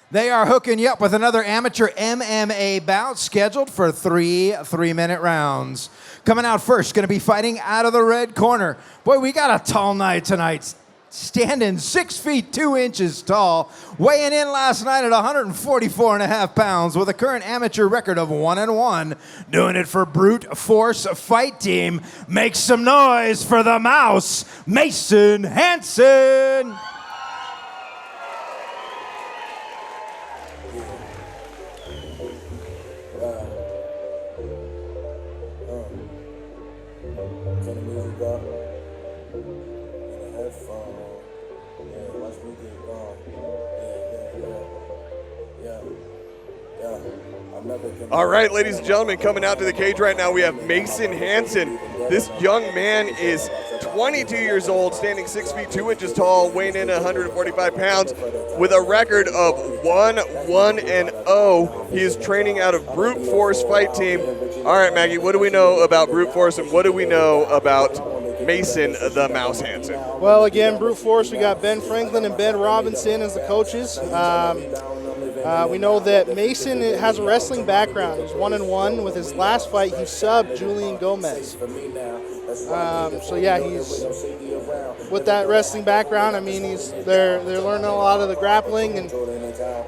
They are hooking you up with another amateur MMA bout scheduled for 3 3-minute rounds. Coming out first, going to be fighting out of the red corner. Boy, we got a tall night tonight. Standing 6 feet 2 inches tall, weighing in last night at 144.5 pounds with a current amateur record of 1-1. Doing it for Brute Force Fight Team. Make some noise for the mouse, Masen Hansen. Turn the music up and have fun. Yeah, watch me get gone. Yeah. I'm never gonna. All right, ladies and gentlemen, coming out to the cage right now, we have Masen Hansen. This young man is 22 years old, standing 6 feet 2 inches tall, weighing in 145 pounds, with a record of 1-1-0. He is training out of Brute Force Fight Team. All right, Maggie, what do we know about Brute Force, and what do we know about Masen the Mouse Hansen? Well, again, Brute Force, we got Ben Franklin and Ben Robison as the coaches. We know that Masen has a wrestling background. He's 1-1. With his last fight, he subbed Julian Gomez. So yeah, he's with that wrestling background. I mean, they're learning a lot of the grappling and.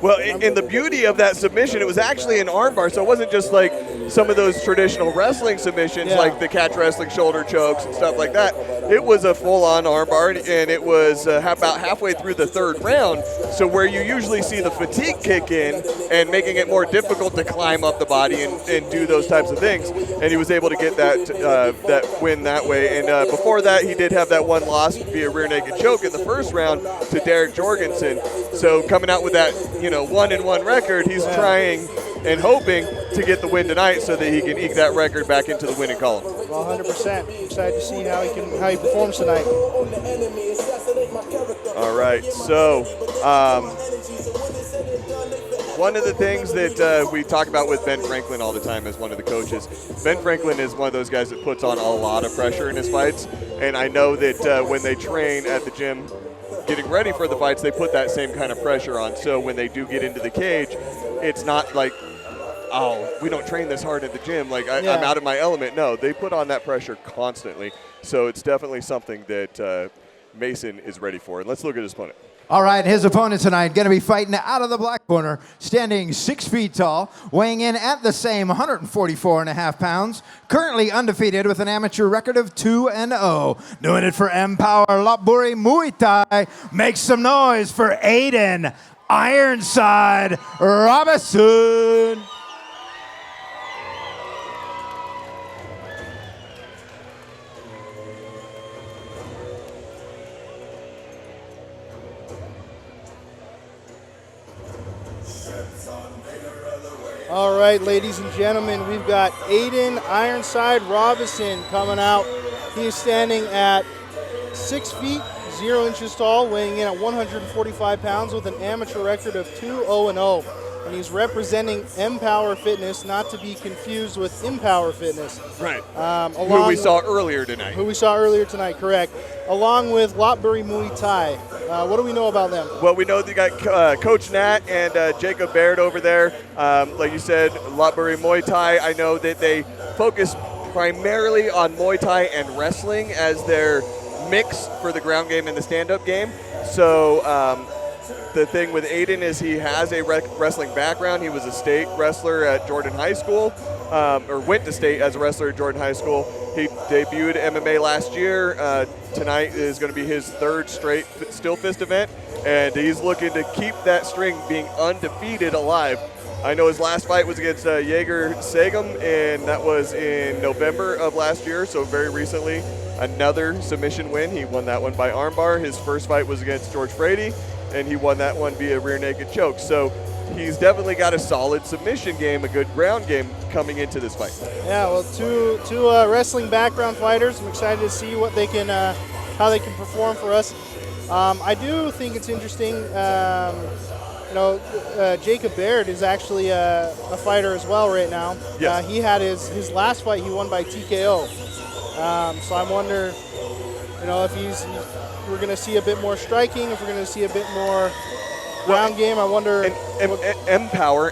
Well, and the beauty of that submission, it was actually an armbar, so it wasn't just like some of those traditional wrestling submissions, like the catch wrestling shoulder chokes and stuff like that. It was a full-on armbar, and it was about halfway through the third round. So where you usually see the fatigue kick in and making it more difficult to climb up the body and do those types of things, and he was able to get that win that way. And before that, he did have that one loss via rear naked choke in the first round to Derek Jorgensen. So coming out with that 1-1 record, he's trying and hoping to get the win tonight so that he can eke that record back into the winning column. Well, 100%. Excited to see how he performs tonight. All right, so one of the things that we talk about with Ben Franklin all the time as one of the coaches, Ben Franklin is one of those guys that puts on a lot of pressure in his fights, and I know that when they train at the gym getting ready for the fights, they put that same kind of pressure on. So when they do get into the cage, it's not like, oh, we don't train this hard at the gym, like I'm out of my element. No, they put on that pressure constantly. So it's definitely something that Masen is ready for. And let's look at his opponent. All right, his opponent tonight going to be fighting out of the black corner, standing 6 feet tall, weighing in at the same 144.5 pounds, currently undefeated with an amateur record of 2-0. Doing it for Empower Lopburi Muay Thai. Make some noise for Aiden Ironside Robison. All right, ladies and gentlemen, we've got Aiden Ironside Robison coming out. He is standing at 6 feet 0 inches tall, weighing in at 145 pounds with an amateur record of 2-0-0. And he's representing Empower Fitness, not to be confused with Empower Fitness. Right. Who we saw earlier tonight. Correct. Along with Lopburi Muay Thai. What do we know about them? Well, we know they got Coach Nat and Jacob Baird over there. Like you said, Lopburi Muay Thai. I know that they focus primarily on Muay Thai and wrestling as their mix for the ground game and the stand-up game. So the thing with Aiden is he has a wrestling background. He was a state wrestler at Jordan High School, or went to state as a wrestler at Jordan High School. He debuted MMA last year. Tonight is going to be his third straight SteelFist event, and he's looking to keep that string being undefeated alive. I know his last fight was against Jaeger Sagem, and that was in November of last year, so very recently. Another submission win. He won that one by armbar. His first fight was against George Frady, and he won that one via rear naked choke. So he's definitely got a solid submission game, a good ground game coming into this fight. Yeah, well, two wrestling background fighters. I'm excited to see what they can, how they can perform for us. I do think it's interesting. Jacob Baird is actually a fighter as well right now. Yes. He had his last fight, he won by TKO. So I wonder, if we're going to see a bit more striking, if we're going to see a bit more ground game, I wonder. M-Power,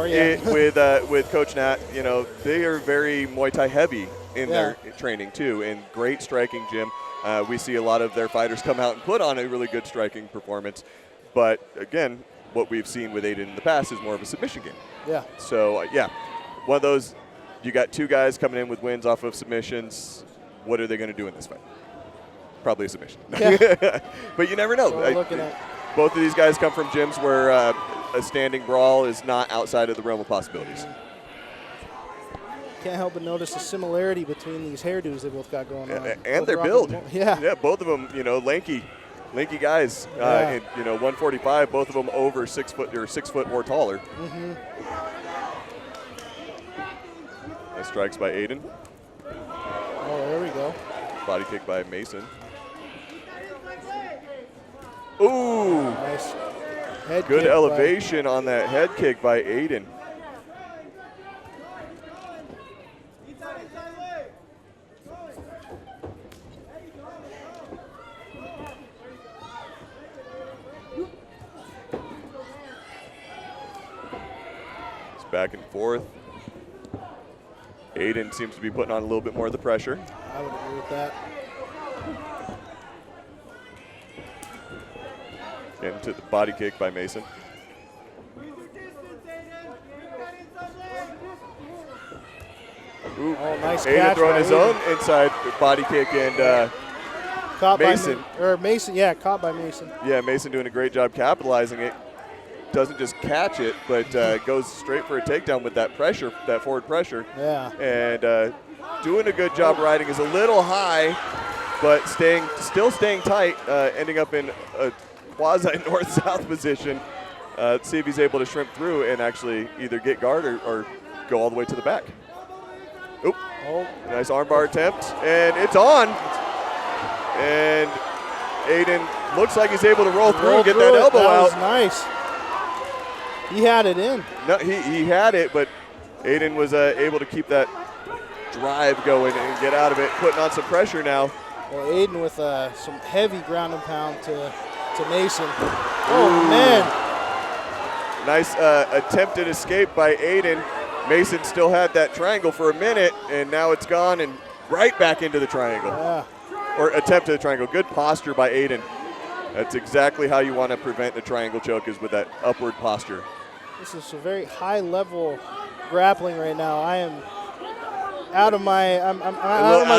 yeah. with Coach Nat, you know, they are very Muay Thai heavy in their training too, and great striking gym. We see a lot of their fighters come out and put on a really good striking performance. But again, what we've seen with Aiden in the past is more of a submission game. Yeah. So, one of those, you got two guys coming in with wins off of submissions. What are they going to do in this fight? Probably a submission. Yeah. But you never know. Both of these guys come from gyms where a standing brawl is not outside of the realm of possibilities. Can't help but notice the similarity between these hairdos they both got going on. And their build. Yeah, both of them, you know, lanky guys. And, you know, 145, both of them over 6 foot or 6 foot or taller. Mm-hmm. Nice strikes by Aiden. Oh, there we go. Body kick by Masen. Ooh. Nice. Head Good kick elevation on that head kick by Aiden. It's back and forth. Aiden seems to be putting on a little bit more of the pressure. I would agree with that. Into the body kick by Masen. Ooh. Oh, nice Aiden catch throwing by his Aiden. own inside body kick and Caught Masen. Caught by Masen. Yeah, Masen doing a great job capitalizing it. Doesn't just catch it, but goes straight for a takedown with that pressure, that forward pressure. Yeah. And doing a good job riding. Is a little high, but still staying tight, ending up in a quasi north-south position. See if he's able to shrimp through and actually either get guard or go all the way to the back. Oop. Oh. Nice armbar attempt, and it's on. And Aiden looks like he's able to roll through and get that elbow out. That was nice. He had it in. No, he had it, but Aiden was able to keep that drive going and get out of it, putting on some pressure now. Well, Aiden with some heavy ground and pound to Masen. Oh, man. Nice attempted escape by Aiden. Masen still had that triangle for a minute, and now it's gone and right back into the triangle. Yeah. Or attempted a triangle. Good posture by Aiden. That's exactly how you want to prevent a triangle choke, is with that upward posture. This is a very high-level grappling right now. I am out of my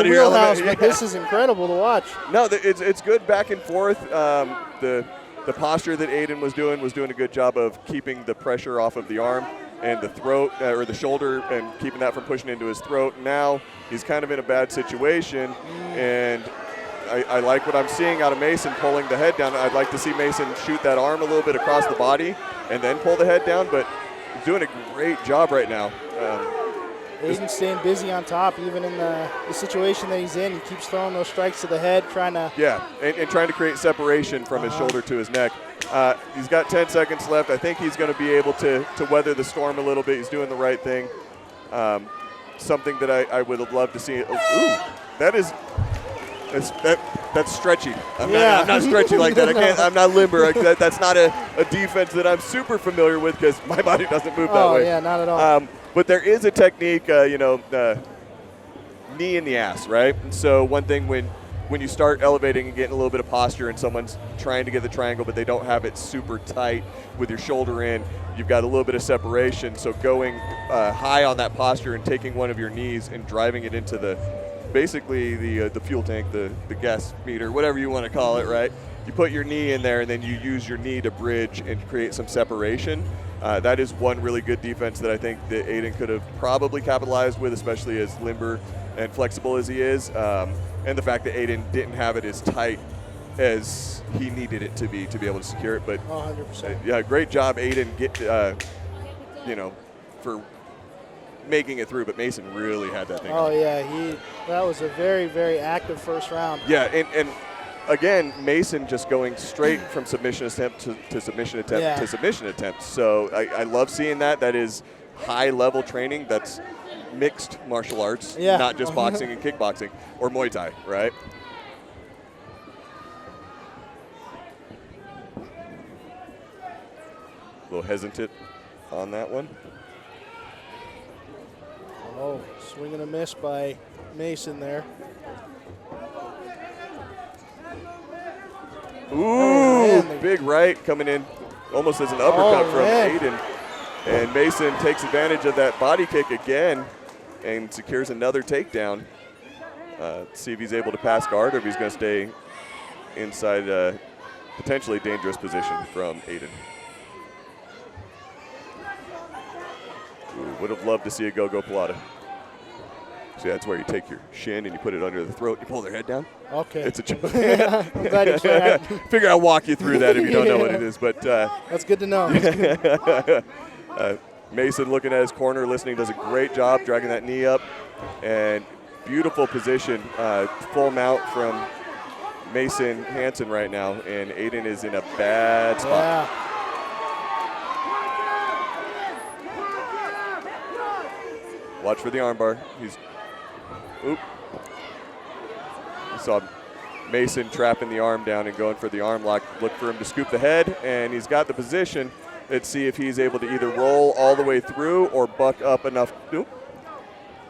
wheelhouse, but this is incredible to watch. No, it's good back and forth. The posture that Aiden was doing a good job of keeping the pressure off of the arm and the throat or the shoulder and keeping that from pushing into his throat. Now he's kind of in a bad situation, and I like what I'm seeing out of Masen pulling the head down. I'd like to see Masen shoot that arm a little bit across the body and then pull the head down, but he's doing a great job right now. Aiden's staying busy on top, even in the situation that he's in. He keeps throwing those strikes to the head, trying to... Yeah, and trying to create separation from his shoulder to his neck. He's got 10 seconds left. I think he's going to be able to weather the storm a little bit. He's doing the right thing. Something that I would have loved to see. Ooh, that's stretchy. I'm not stretchy like that. I'm not limber. That's not a defense that I'm super familiar with because my body doesn't move that way. Oh, yeah, not at all. But there is a technique, knee in the ass, right? And so one thing when you start elevating and getting a little bit of posture and someone's trying to get the triangle but they don't have it super tight with your shoulder in, you've got a little bit of separation. So going high on that posture and taking one of your knees and driving it into basically the fuel tank, the gas meter, whatever you want to call it, right? You put your knee in there and then you use your knee to bridge and create some separation. That is one really good defense that I think that Aiden could have probably capitalized with, especially as limber and flexible as he is. And the fact that Aiden didn't have it as tight as he needed it to be able to secure it. But 100%. Yeah, great job, Aiden, for making it through. But Masen really had that thing. Oh, yeah, that was a very, very active first round. Yeah, and again, Masen just going straight from submission attempt to submission attempt to submission attempt. So I love seeing that. That is high-level training. That's mixed martial arts, not just boxing and kickboxing or Muay Thai, right? A little hesitant on that one. Oh, swing and a miss by Masen there. Ooh, big right coming in almost as an uppercut from Aiden. And Masen takes advantage of that body kick again and secures another takedown. See if he's able to pass guard or if he's going to stay inside a potentially dangerous position from Aiden. Ooh, would have loved to see a go-go Pilata. See, that's where you take your shin and you put it under the throat, you pull their head down. Okay. It's a joke. I'm glad you said that. Figure I'll walk you through that if you don't know what it is. But that's good to know. Masen looking at his corner, listening, does a great job dragging that knee up. And beautiful position, full mount from Masen Hansen right now. And Aiden is in a bad spot. Yeah. Watch for the armbar. Oop. You saw Masen trapping the arm down and going for the arm lock. Look for him to scoop the head, and he's got the position. Let's see if he's able to either roll all the way through or buck up enough. Oop.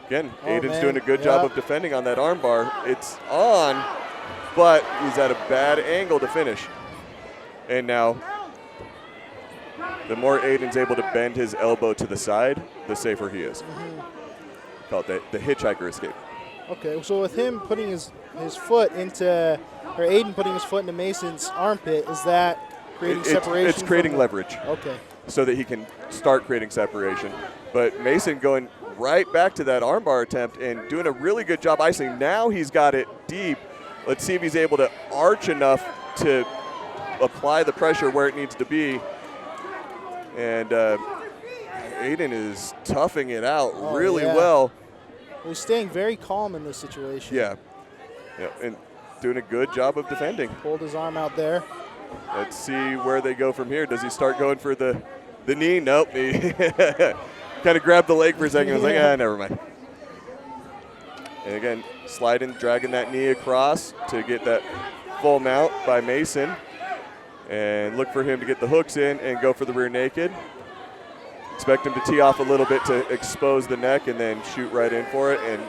Again, Aiden's doing a good job of defending on that armbar. It's on, but he's at a bad angle to finish. And now, the more Aiden's able to bend his elbow to the side, the safer he is. Call it the hitchhiker escape. Okay, so with him putting his foot into, or Aiden putting his foot into Mason's armpit, is that creating separation? It's creating leverage. Okay. So that he can start creating separation. But Masen going right back to that armbar attempt and doing a really good job icing. Now he's got it deep. Let's see if he's able to arch enough to apply the pressure where it needs to be. And Aiden is toughing it out really well. He's staying very calm in this situation. Yeah, and doing a good job of defending. Pulled his arm out there. Let's see where they go from here. Does he start going for the knee? Nope. He kind of grabbed the leg for a second. Was like, never mind. And again, sliding, dragging that knee across to get that full mount by Masen. And look for him to get the hooks in and go for the rear naked. Expect him to tee off a little bit to expose the neck and then shoot right in for it. And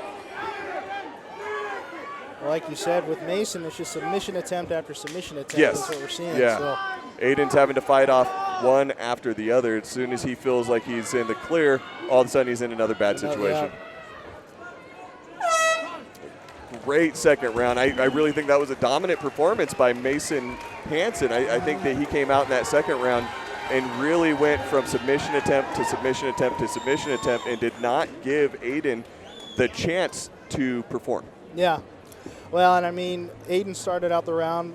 like you said, with Masen, it's just submission attempt after submission attempt. Yes. That's what we're seeing. Yeah. So. Aiden's having to fight off one after the other. As soon as he feels like he's in the clear, all of a sudden he's in another bad situation. Great second round. I really think that was a dominant performance by Masen Hansen. I think that he came out in that second round and really went from submission attempt to submission attempt to submission attempt and did not give Aiden the chance to perform. Yeah. Well, and I mean, Aiden started out the round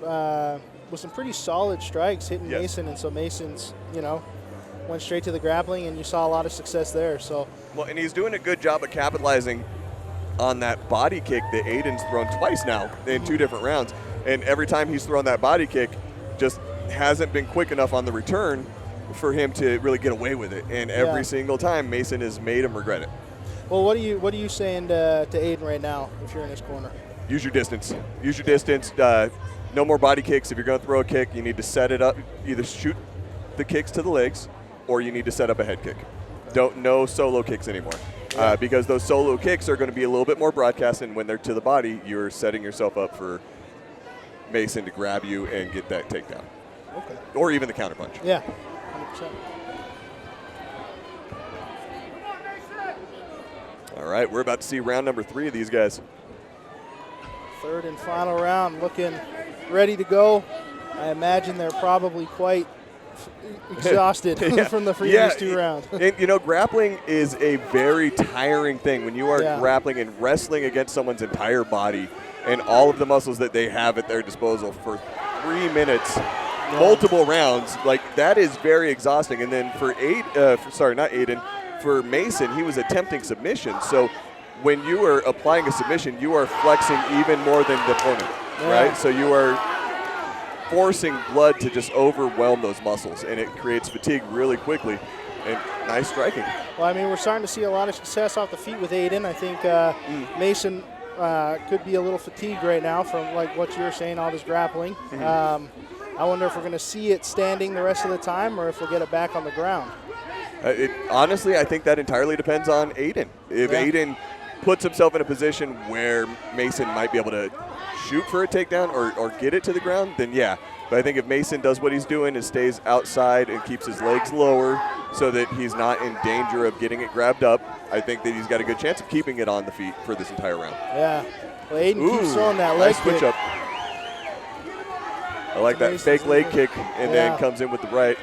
with some pretty solid strikes hitting Masen, and so Mason's, went straight to the grappling, and you saw a lot of success there. So. Well, and he's doing a good job of capitalizing on that body kick that Aiden's thrown twice now in 2 different rounds. And every time he's thrown that body kick, just hasn't been quick enough on the return for him to really get away with it. And every single time, Masen has made him regret it. Well, what are you saying to Aiden right now if you're in his corner? Use your distance. Use your distance. No more body kicks. If you're going to throw a kick, you need to set it up. Either shoot the kicks to the legs, or you need to set up a head kick. No solo kicks anymore. Because those solo kicks are going to be a little bit more broadcast, and when they're to the body, you're setting yourself up for Masen to grab you and get that takedown. Okay. Or even the counterpunch. Yeah, 100%. All right, we're about to see round number 3 of these guys. Third and final round, looking ready to go. I imagine they're probably quite exhausted from the previous 2 rounds. And, grappling is a very tiring thing when you are grappling and wrestling against someone's entire body and all of the muscles that they have at their disposal for 3 minutes, multiple rounds. Like, that is very exhausting. And then for Masen, he was attempting submission. So when you are applying a submission, you are flexing even more than the opponent, right? So you are forcing blood to just overwhelm those muscles, and it creates fatigue really quickly. And nice striking. Well, I mean, we're starting to see a lot of success off the feet with Aiden. I think Masen could be a little fatigued right now from like what you were saying, all this grappling. I wonder if we're going to see it standing the rest of the time or if we'll get it back on the ground. Honestly, I think that entirely depends on Aiden. If Aiden puts himself in a position where Masen might be able to shoot for a takedown or get it to the ground, then yeah. But I think if Masen does what he's doing and stays outside and keeps his legs lower so that he's not in danger of getting it grabbed up, I think that he's got a good chance of keeping it on the feet for this entire round. Yeah. Well, Aiden keeps throwing that leg nice switch kick. up. I like that fake leg kick and then comes in with the right.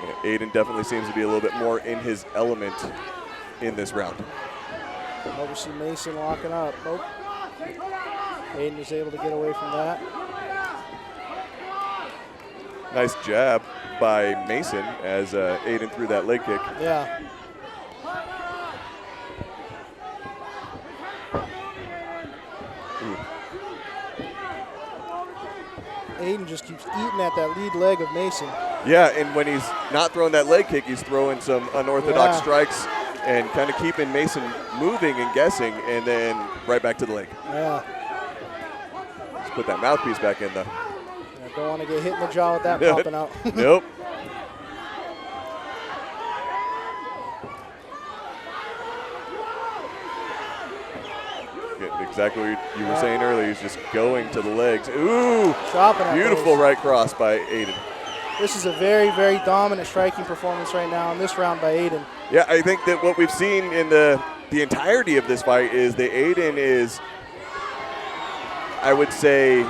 Yeah, Aiden definitely seems to be a little bit more in his element in this round. Obviously Masen locking up. Nope. Aiden is able to get away from that. Nice jab by Masen as Aiden threw that leg kick. Yeah. Aiden just keeps eating at that lead leg of Masen. Yeah, and when he's not throwing that leg kick, he's throwing some unorthodox strikes and kind of keeping Masen moving and guessing, and then right back to the leg. Yeah. Let's put that mouthpiece back in, though. Yeah, don't want to get hit in the jaw with that popping out. Nope. Exactly what you were saying earlier. He's just going to the legs. Ooh, beautiful right cross by Aiden. This is a very, very dominant striking performance right now in this round by Aiden. Yeah, I think that what we've seen in the entirety of this fight is that Aiden is, I would say,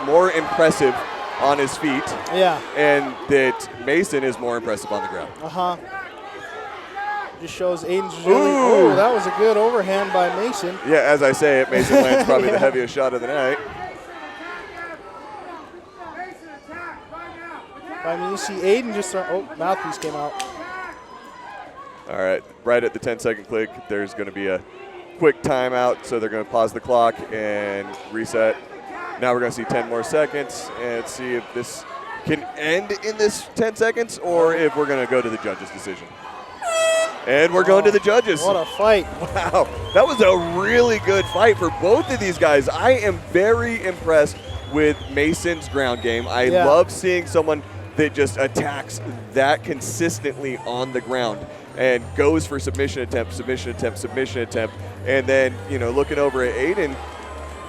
more impressive on his feet. Yeah. And that Masen is more impressive on the ground. Uh-huh. Just shows Aiden's really, oh, that was a good overhand by Masen. Yeah, as I say it, Masen lands probably the heaviest shot of the night. I mean, you see Aiden just throw, oh, mouthpiece came out. All right, right at the 10-second click, there's going to be a quick timeout, so they're going to pause the clock and reset. Now we're going to see 10 more seconds and see if this can end in this 10 seconds or if we're going to go to the judges' decision. And we're going to the judges. What a fight. Wow, that was a really good fight for both of these guys. I am very impressed with Masen's ground game. I love seeing someone that just attacks that consistently on the ground and goes for submission attempt, submission attempt, submission attempt. And then, you know, looking over at Aiden,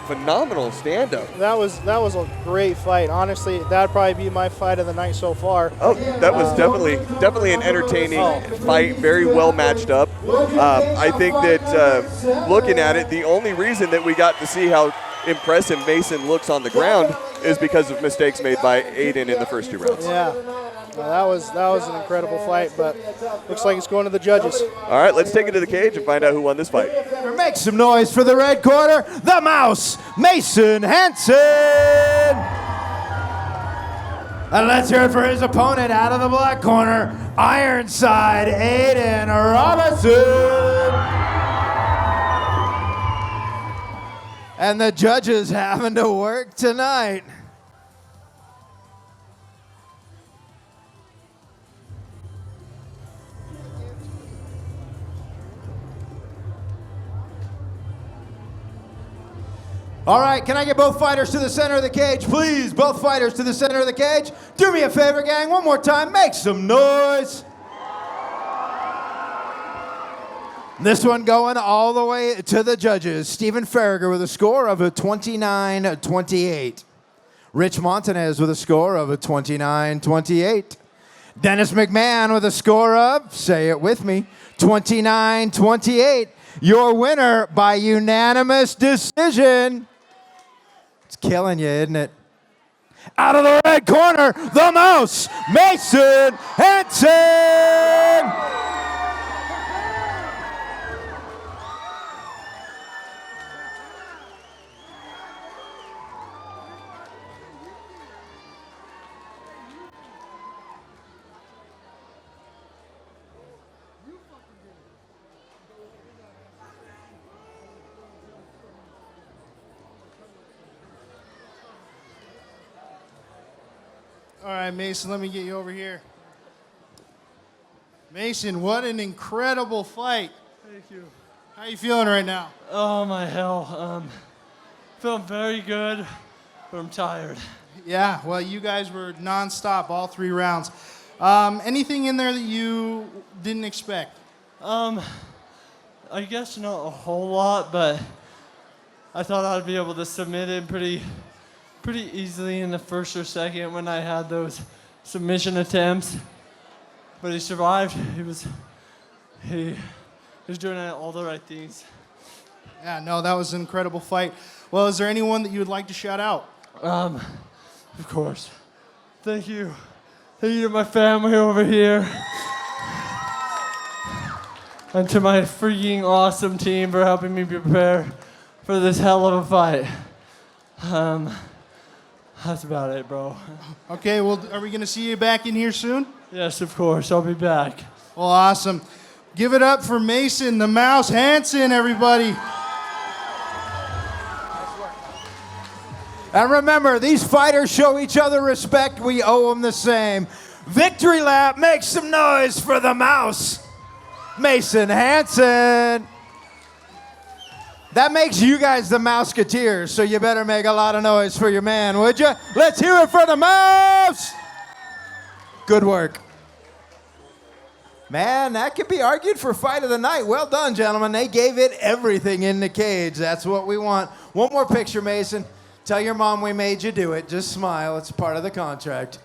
phenomenal stand-up. That was a great fight. Honestly, that'd probably be my fight of the night so far. Oh, that was definitely an entertaining fight, very well matched up. I think that looking at it, the only reason that we got to see how impressive Masen looks on the ground is because of mistakes made by Aiden in the first two rounds. Yeah, well, that was an incredible fight, but looks like it's going to the judges. All right, let's take it to the cage and find out who won this fight. Make some noise for the red corner, the Mouse, Masen Hansen. And let's hear it for his opponent out of the black corner, Ironside, Aiden Robison. And the judges having to work tonight. All right, can I get both fighters to the center of the cage, please? Both fighters to the center of the cage. Do me a favor, gang, one more time, make some noise. This one going all the way to the judges. Stephen Farragher with a score of a 29-28. Rich Montanez with a score of a 29-28. Dennis McMahon with a score of, say it with me, 29-28. Your winner by unanimous decision. It's killing you, isn't it? Out of the red corner, the Mouse, Masen Hansen. All right, Masen, let me get you over here. Masen, what an incredible fight. Thank you. How you feeling right now? Oh, my hell. Felt very good, but I'm tired. Yeah, well, you guys were nonstop all 3 rounds. Anything in there that you didn't expect? I guess not a whole lot, but I thought I'd be able to submit him pretty easily in the first or second when I had those submission attempts. But he survived. He was doing all the right things. Yeah, no, that was an incredible fight. Well, is there anyone that you would like to shout out? Of course. Thank you. Thank you to my family over here. And to my freaking awesome team for helping me prepare for this hell of a fight. That's about it, bro. Okay, well, are we going to see you back in here soon? Yes, of course. I'll be back. Well, awesome. Give it up for Masen, the Mouse Hansen, everybody. And remember, these fighters show each other respect. We owe them the same. Victory lap, make some noise for the Mouse, Masen Hansen. That makes you guys the Mouseketeers, so you better make a lot of noise for your man, would you? Let's hear it for the Mouse. Good work. Man, that could be argued for fight of the night. Well done, gentlemen. They gave it everything in the cage. That's what we want. One more picture, Masen. Tell your mom we made you do it. Just smile. It's part of the contract.